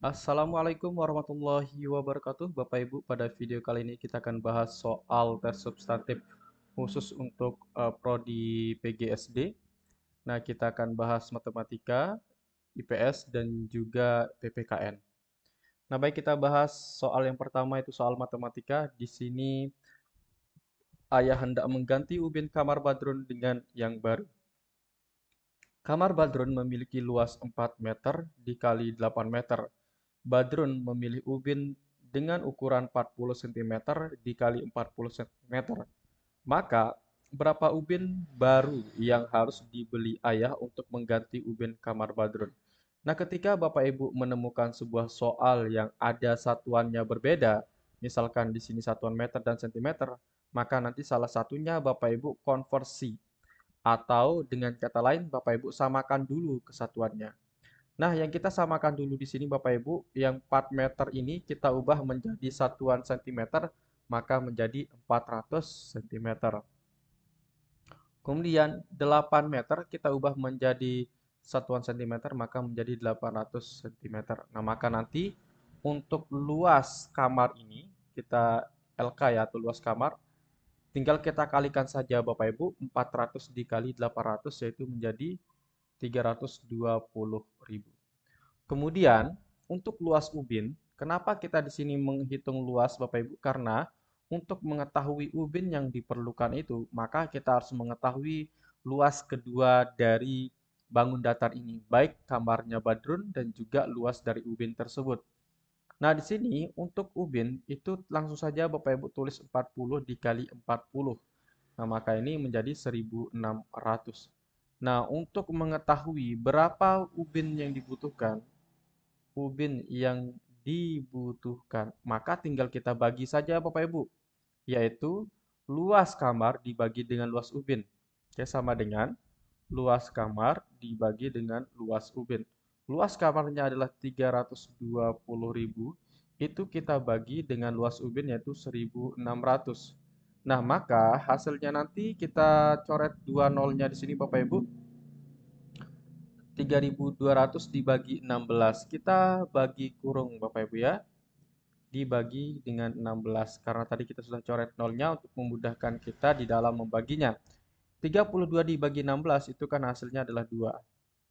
Assalamualaikum warahmatullahi wabarakatuh, Bapak Ibu. Pada video kali ini kita akan bahas soal tes substantif khusus untuk prodi PGSD. Nah, kita akan bahas matematika, IPS, dan juga PPKN. Nah, baik, kita bahas soal yang pertama, itu soal matematika. Di sini ayah hendak mengganti ubin kamar Badrun dengan yang baru. Kamar Badrun memiliki luas 4 meter dikali 8 meter. Badrun memilih ubin dengan ukuran 40 cm dikali 40 cm. Maka, berapa ubin baru yang harus dibeli ayah untuk mengganti ubin kamar Badrun? Nah, ketika Bapak Ibu menemukan sebuah soal yang ada satuannya berbeda, misalkan di sini satuan meter dan sentimeter, maka nanti salah satunya Bapak Ibu konversi. Atau dengan kata lain, Bapak Ibu samakan dulu kesatuannya. Nah, yang kita samakan dulu di sini Bapak Ibu, yang 4 meter ini kita ubah menjadi satuan sentimeter, maka menjadi 400 cm. Kemudian 8 meter kita ubah menjadi satuan sentimeter, maka menjadi 800 cm. Nah, maka nanti untuk luas kamar ini, kita LK ya, atau luas kamar, tinggal kita kalikan saja Bapak Ibu, 400 dikali 800 yaitu menjadi 320.000. Kemudian, untuk luas ubin, kenapa kita di sini menghitung luas Bapak Ibu? Karena untuk mengetahui ubin yang diperlukan itu, maka kita harus mengetahui luas kedua dari bangun datar ini, baik kamarnya Badrun dan juga luas dari ubin tersebut. Nah, di sini untuk ubin itu langsung saja Bapak Ibu tulis 40 dikali 40. Nah, maka ini menjadi 1600. Nah, untuk mengetahui berapa ubin yang dibutuhkan, maka tinggal kita bagi saja Bapak Ibu, yaitu luas kamar dibagi dengan luas ubin. Oke, sama dengan luas kamar dibagi dengan luas ubin. Luas kamarnya adalah 320.000, itu kita bagi dengan luas ubin yaitu 1600. Nah, maka hasilnya nanti kita coret dua nolnya di sini Bapak Ibu. 3.200 dibagi 16. Kita bagi kurung Bapak Ibu ya. Dibagi dengan 16. Karena tadi kita sudah coret nolnya untuk memudahkan kita di dalam membaginya. 32 dibagi 16 itu kan hasilnya adalah 2.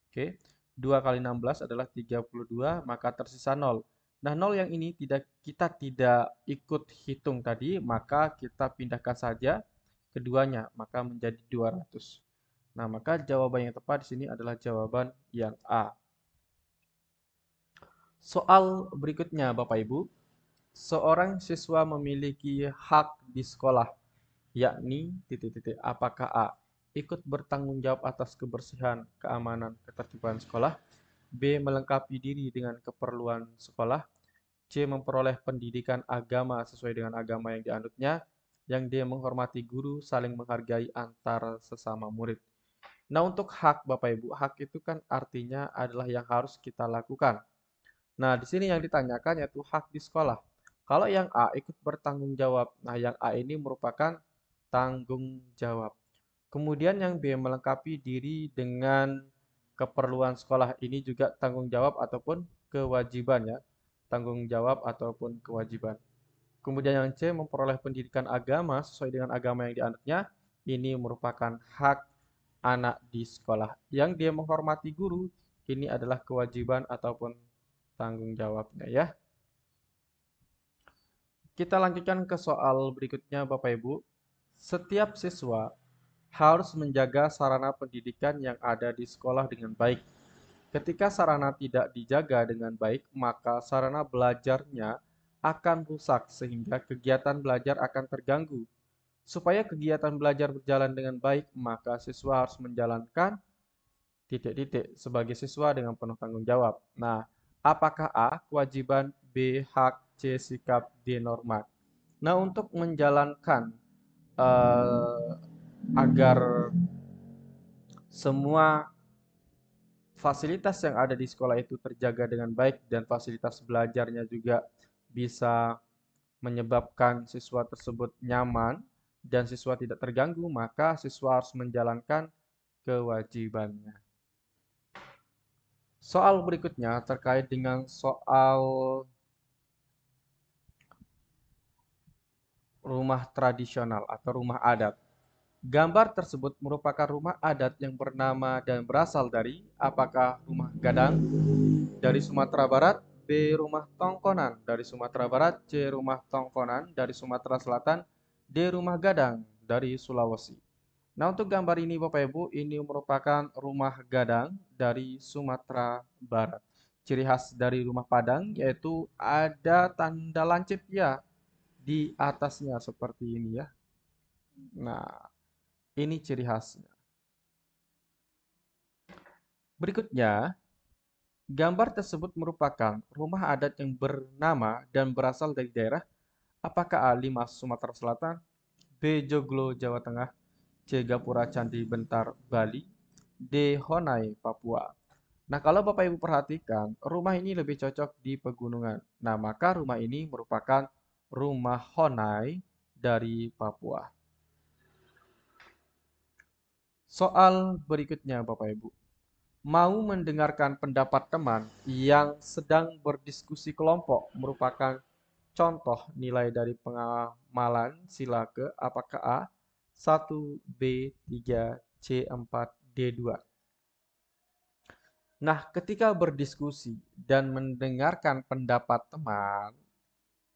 Oke. 2 kali 16 adalah 32, maka tersisa 0. Nah, 0 yang ini kita tidak ikut hitung tadi, maka kita pindahkan saja keduanya, maka menjadi 200. Nah, maka jawaban yang tepat di sini adalah jawaban yang A. Soal berikutnya, Bapak Ibu. Seorang siswa memiliki hak di sekolah, yakni titik-titik. Apakah A. Ikut bertanggung jawab atas kebersihan, keamanan, ketertiban sekolah. B. Melengkapi diri dengan keperluan sekolah. C. Memperoleh pendidikan agama sesuai dengan agama yang dianutnya. Yang D. Menghormati guru, saling menghargai antar sesama murid. Nah, untuk hak Bapak Ibu, hak itu kan artinya adalah yang harus kita lakukan. Nah, di sini yang ditanyakan yaitu hak di sekolah. Kalau yang A ikut bertanggung jawab. Nah, yang A ini merupakan tanggung jawab. Kemudian yang B melengkapi diri dengan keperluan sekolah, ini juga tanggung jawab ataupun kewajiban ya. Tanggung jawab ataupun kewajiban. Kemudian yang C memperoleh pendidikan agama sesuai dengan agama yang dianutnya, ini merupakan hak anak di sekolah. Yang dia menghormati guru, ini adalah kewajiban ataupun tanggung jawabnya ya. Kita lanjutkan ke soal berikutnya Bapak Ibu. Setiap siswa harus menjaga sarana pendidikan yang ada di sekolah dengan baik. Ketika sarana tidak dijaga dengan baik, maka sarana belajarnya akan rusak sehingga kegiatan belajar akan terganggu. Supaya kegiatan belajar berjalan dengan baik, maka siswa harus menjalankan titik-titik sebagai siswa dengan penuh tanggung jawab. Nah, apakah A kewajiban, B hak, C sikap, D norma? Nah, untuk menjalankan eh, agar semua fasilitas yang ada di sekolah itu terjaga dengan baik dan fasilitas belajarnya juga bisa menyebabkan siswa tersebut nyaman dan siswa tidak terganggu, maka siswa harus menjalankan kewajibannya. Soal berikutnya terkait dengan soal rumah tradisional atau rumah adat. Gambar tersebut merupakan rumah adat yang bernama dan berasal dari apakah rumah Gadang dari Sumatera Barat, B. Rumah Tongkonan dari Sumatera Barat, C. Rumah Tongkonan dari Sumatera Selatan, D. Rumah Gadang dari Sulawesi. Nah, untuk gambar ini Bapak Ibu, ini merupakan rumah Gadang dari Sumatera Barat. Ciri khas dari rumah Padang yaitu ada tanda lancip ya di atasnya seperti ini ya. Nah, ini ciri khasnya. Berikutnya, gambar tersebut merupakan rumah adat yang bernama dan berasal dari daerah apakah A. Limas, Sumatera Selatan, B. Joglo, Jawa Tengah, C. Gapura Candi Bentar, Bali, D. Honai, Papua. Nah, kalau Bapak Ibu perhatikan, rumah ini lebih cocok di pegunungan. Nah, maka rumah ini merupakan rumah Honai dari Papua. Soal berikutnya, Bapak Ibu. Mau mendengarkan pendapat teman yang sedang berdiskusi kelompok merupakan contoh nilai dari pengamalan sila ke apakah A 1, B 3, C 4, D 2. Nah, ketika berdiskusi dan mendengarkan pendapat teman,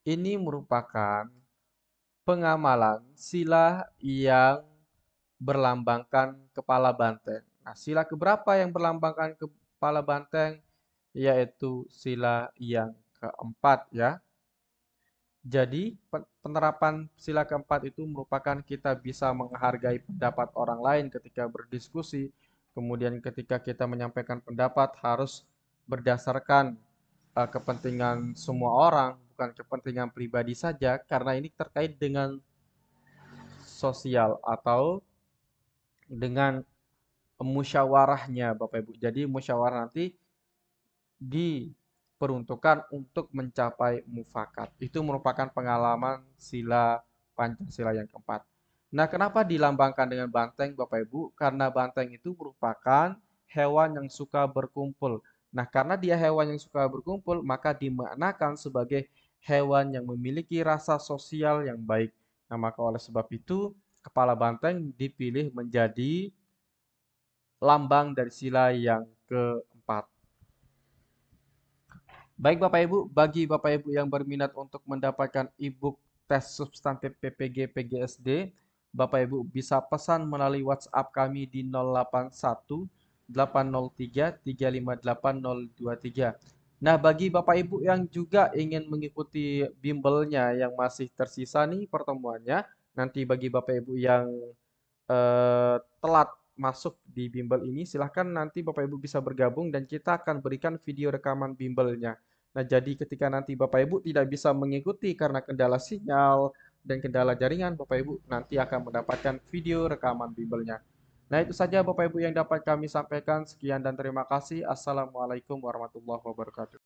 ini merupakan pengamalan sila yang berlambangkan kepala banteng. Nah, sila keberapa yang berlambangkan kepala banteng? Yaitu sila yang keempat ya. Jadi penerapan sila keempat itu merupakan kita bisa menghargai pendapat orang lain ketika berdiskusi. Kemudian ketika kita menyampaikan pendapat harus berdasarkan kepentingan semua orang, bukan kepentingan pribadi saja, karena ini terkait dengan sosial atau dengan musyawarahnya Bapak Ibu. Jadi musyawarah nanti diperuntukkan untuk mencapai mufakat. Itu merupakan pengalaman sila Pancasila yang keempat. Nah, kenapa dilambangkan dengan banteng Bapak Ibu? Karena banteng itu merupakan hewan yang suka berkumpul. Nah, karena dia hewan yang suka berkumpul, maka dimaknakan sebagai hewan yang memiliki rasa sosial yang baik. Nah, maka oleh sebab itu, kepala banteng dipilih menjadi lambang dari sila yang keempat. Baik Bapak Ibu, bagi Bapak Ibu yang berminat untuk mendapatkan e-book tes substantif PPG PGSD, Bapak Ibu bisa pesan melalui WhatsApp kami di 081 803 358 023. Nah, bagi Bapak Ibu yang juga ingin mengikuti bimbelnya yang masih tersisa nih pertemuannya, nanti bagi Bapak Ibu yang telat masuk di bimbel ini, silahkan nanti Bapak Ibu bisa bergabung dan kita akan berikan video rekaman bimbelnya. Nah, jadi ketika nanti Bapak Ibu tidak bisa mengikuti karena kendala sinyal dan kendala jaringan, Bapak Ibu nanti akan mendapatkan video rekaman bimbelnya. Nah, itu saja Bapak Ibu yang dapat kami sampaikan. Sekian dan terima kasih. Assalamualaikum warahmatullahi wabarakatuh.